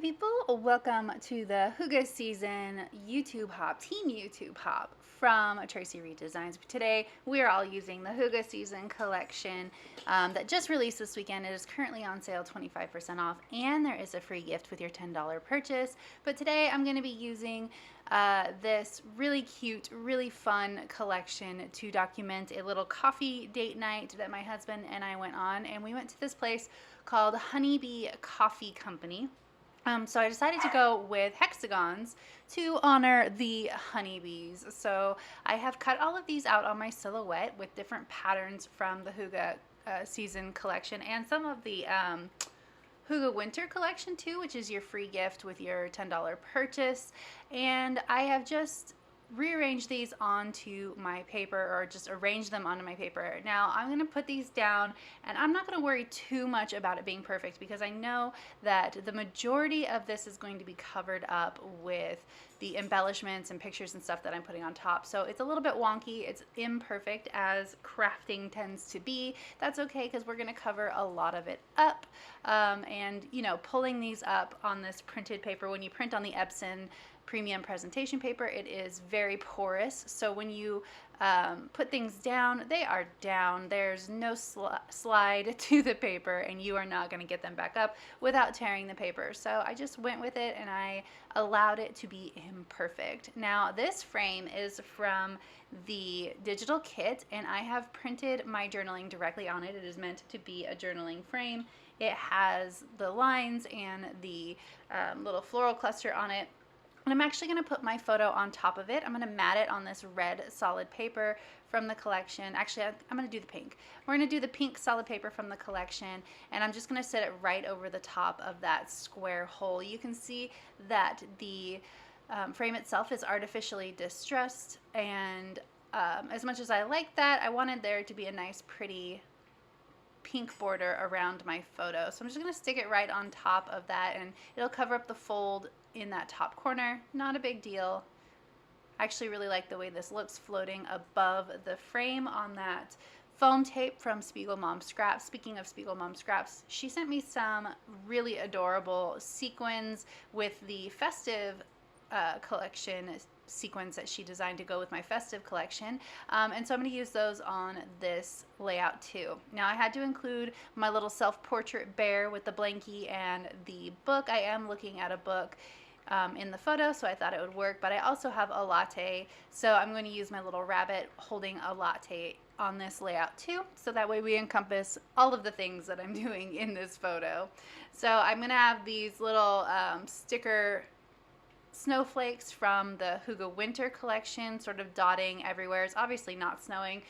people, welcome to the Hygge season YouTube hop, Team YouTube hop from Traci Reed Designs. Today we are all using the Hygge season collection that just released this weekend. It is currently on sale 25% off, and there is a free gift with your $10 purchase. But today I'm going to be using this really cute, really fun collection to document a little coffee date night that my husband and I went on, and we went to this place called Honeybee Coffee Company. So I decided to go with hexagons to honor the honeybees. So I have cut all of these out on my silhouette with different patterns from the Hygge season collection and some of the Hygge winter collection too, which is your free gift with your $10 purchase. And I have just rearrange these onto my paper, or just arrange them onto my paper. Now I'm going to put these down, and I'm not going to worry too much about it being perfect because I know that the majority of this is going to be covered up with the embellishments and pictures and stuff that I'm putting on top. So it's a little bit wonky, it's imperfect as crafting tends to be. That's okay because we're going to cover a lot of it up. And you know, pulling these up on this printed paper, when you print on the Epson premium presentation paper, it is very porous, so when you put things down, they are down. There's no slide to the paper, and you are not going to get them back up without tearing the paper. So I just went with it, and I allowed it to be imperfect. Now this frame is from the digital kit, and I have printed my journaling directly on it. It is meant to be a journaling frame. It has the lines and the little floral cluster on it. And I'm actually going to put my photo on top of it. I'm going to mat it on this red solid paper from the collection. Actually, I'm going to do the pink. We're going to do the pink solid paper from the collection, and I'm just going to set it right over the top of that square hole. You can see that the frame itself is artificially distressed, and as much as I like that, I wanted there to be a nice, pretty pink border around my photo. So I'm just going to stick it right on top of that, and it'll cover up the fold in that top corner. Not a big deal. I actually really like the way this looks floating above the frame on that foam tape from Spiegel Mom Scraps. Speaking of Spiegel Mom Scraps, she sent me some really adorable sequins with the festive collection sequins that she designed to go with my festive collection, and so I'm going to use those on this layout too. Now I had to include my little self-portrait bear with the blankie and the book. I am looking at a book in the photo, so I thought it would work, but I also have a latte, so I'm going to use my little rabbit holding a latte on this layout too, so that way we encompass all of the things that I'm doing in this photo. So I'm going to have these little sticker snowflakes from the Hygge winter collection sort of dotting everywhere. It's obviously not snowing.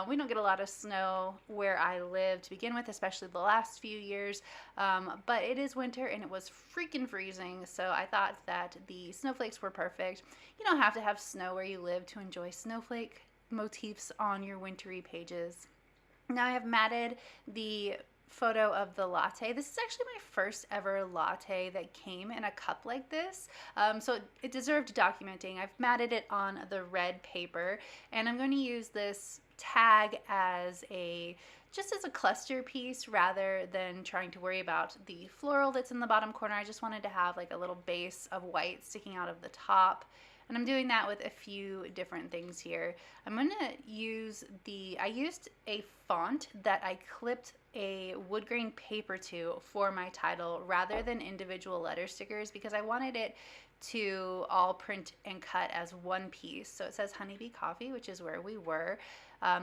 We don't get a lot of snow where I live to begin with, especially the last few years, but it is winter and it was freaking freezing, so I thought that the snowflakes were perfect. You don't have to have snow where you live to enjoy snowflake motifs on your wintry pages. Now I have matted the photo of the latte. This is actually my first ever latte that came in a cup like this, so it deserved documenting. I've matted it on the red paper, and I'm going to use this tag as just as a cluster piece rather than trying to worry about the floral that's in the bottom corner. I just wanted to have like a little base of white sticking out of the top. And I'm doing that with a few different things here. I'm going to use I used a font that I clipped a wood grain paper to for my title rather than individual letter stickers, because I wanted it to all print and cut as one piece. So it says Honeybee Coffee, which is where we were.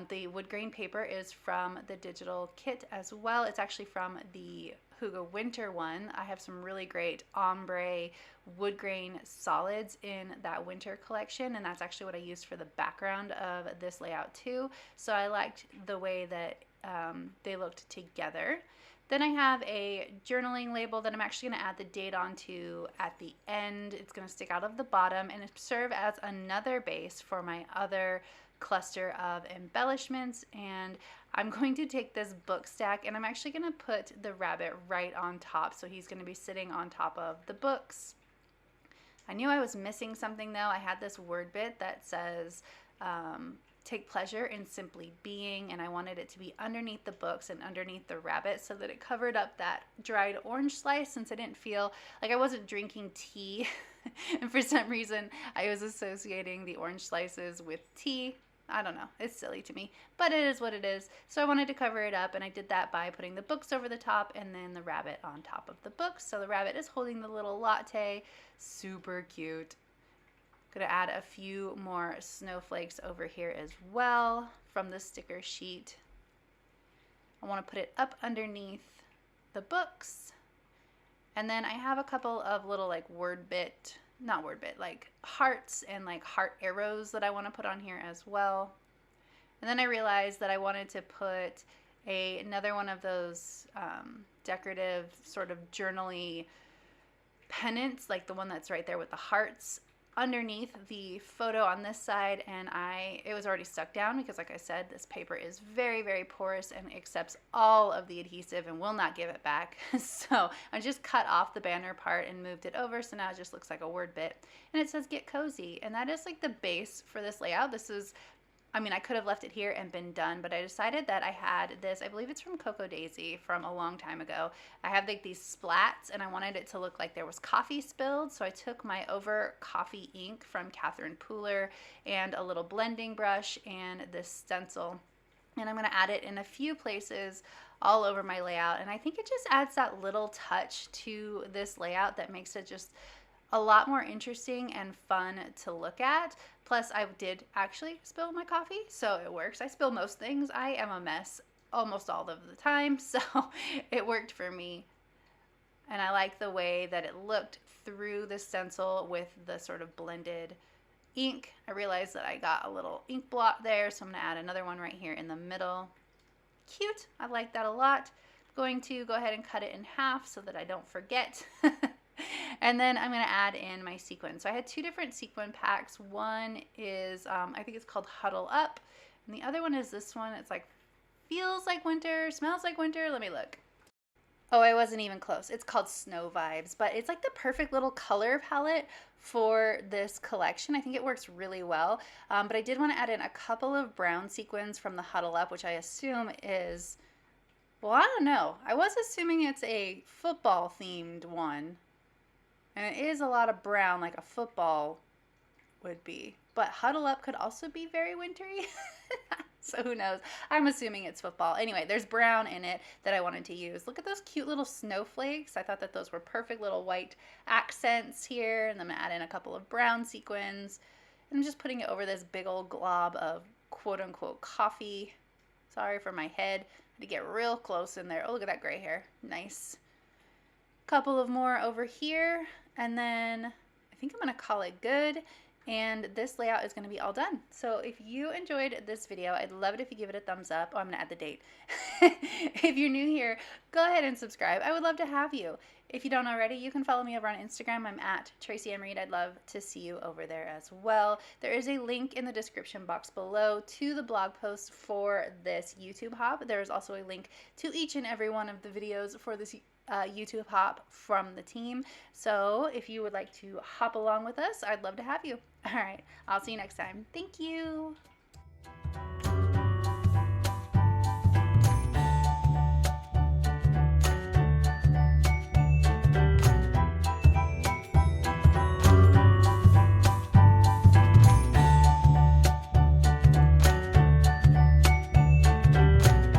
The wood grain paper is from the digital kit as well. It's actually from the Hygge winter one. I have some really great ombre wood grain solids in that winter collection, and that's actually what I used for the background of this layout too. So I liked the way that they looked together. Then I have a journaling label that I'm actually going to add the date onto at the end. It's going to stick out of the bottom and serve as another base for my other cluster of embellishments. And I'm going to take this book stack, and I'm actually going to put the rabbit right on top, so he's going to be sitting on top of the books. I knew I was missing something though. I had this word bit that says take pleasure in simply being, and I wanted it to be underneath the books and underneath the rabbit so that it covered up that dried orange slice, since I didn't feel like I wasn't drinking tea. And for some reason I was associating the orange slices with tea. I don't know, it's silly to me, but it is what it is. So I wanted to cover it up, and I did that by putting the books over the top and then the rabbit on top of the books. So the rabbit is holding the little latte. Super cute. Gonna add a few more snowflakes over here as well from the sticker sheet. I want to put it up underneath the books. And then I have a couple of little like like hearts and like heart arrows that I want to put on here as well. And then I realized that I wanted to put another one of those decorative sort of journaly pennants, like the one that's right there with the hearts, underneath the photo on this side, and it was already stuck down because, like I said, this paper is very, very porous and accepts all of the adhesive and will not give it back. So I just cut off the banner part and moved it over, so now it just looks like a word bit, and it says "Get Cozy," and that is like the base for this layout. This is, I mean, I could have left it here and been done, but I decided that I had this, I believe it's from Cocoa Daisy from a long time ago. I have like these splats, and I wanted it to look like there was coffee spilled. So I took my over coffee ink from Catherine Pooler and a little blending brush and this stencil. And I'm gonna add it in a few places all over my layout. And I think it just adds that little touch to this layout that makes it just a lot more interesting and fun to look at. Plus, I did actually spill my coffee, so it works. I spill most things. I am a mess almost all of the time, so it worked for me. And I like the way that it looked through the stencil with the sort of blended ink. I realized that I got a little ink blot there, so I'm going to add another one right here in the middle. Cute. I like that a lot. I'm going to go ahead and cut it in half so that I don't forget. And then I'm going to add in my sequin. So I had two different sequin packs. One is, I think it's called Huddle Up. And the other one is this one. It's like, feels like winter, smells like winter. Let me look. Oh, I wasn't even close. It's called Snow Vibes, but it's like the perfect little color palette for this collection. I think it works really well. But I did want to add in a couple of brown sequins from the Huddle Up, which I assume is, well, I don't know. I was assuming it's a football themed one. And it is a lot of brown, like a football would be. But Huddle Up could also be very wintry. So who knows? I'm assuming it's football. Anyway, there's brown in it that I wanted to use. Look at those cute little snowflakes. I thought that those were perfect little white accents here. And I'm going to add in a couple of brown sequins. And I'm just putting it over this big old glob of quote-unquote coffee. Sorry for my head. I had to get real close in there. Oh, look at that gray hair. Nice. Couple of more over here. And then I think I'm going to call it good, and this layout is going to be all done. So if you enjoyed this video, I'd love it if you give it a thumbs up. Oh, I'm going to add the date. If you're new here, go ahead and subscribe. I would love to have you. If you don't already, you can follow me over on Instagram. I'm at Traci Reed. I'd love to see you over there as well. There is a link in the description box below to the blog post for this YouTube hop. There is also a link to each and every one of the videos for this YouTube hop from the team. So if you would like to hop along with us, I'd love to have you. All right, I'll see you next time. Thank you.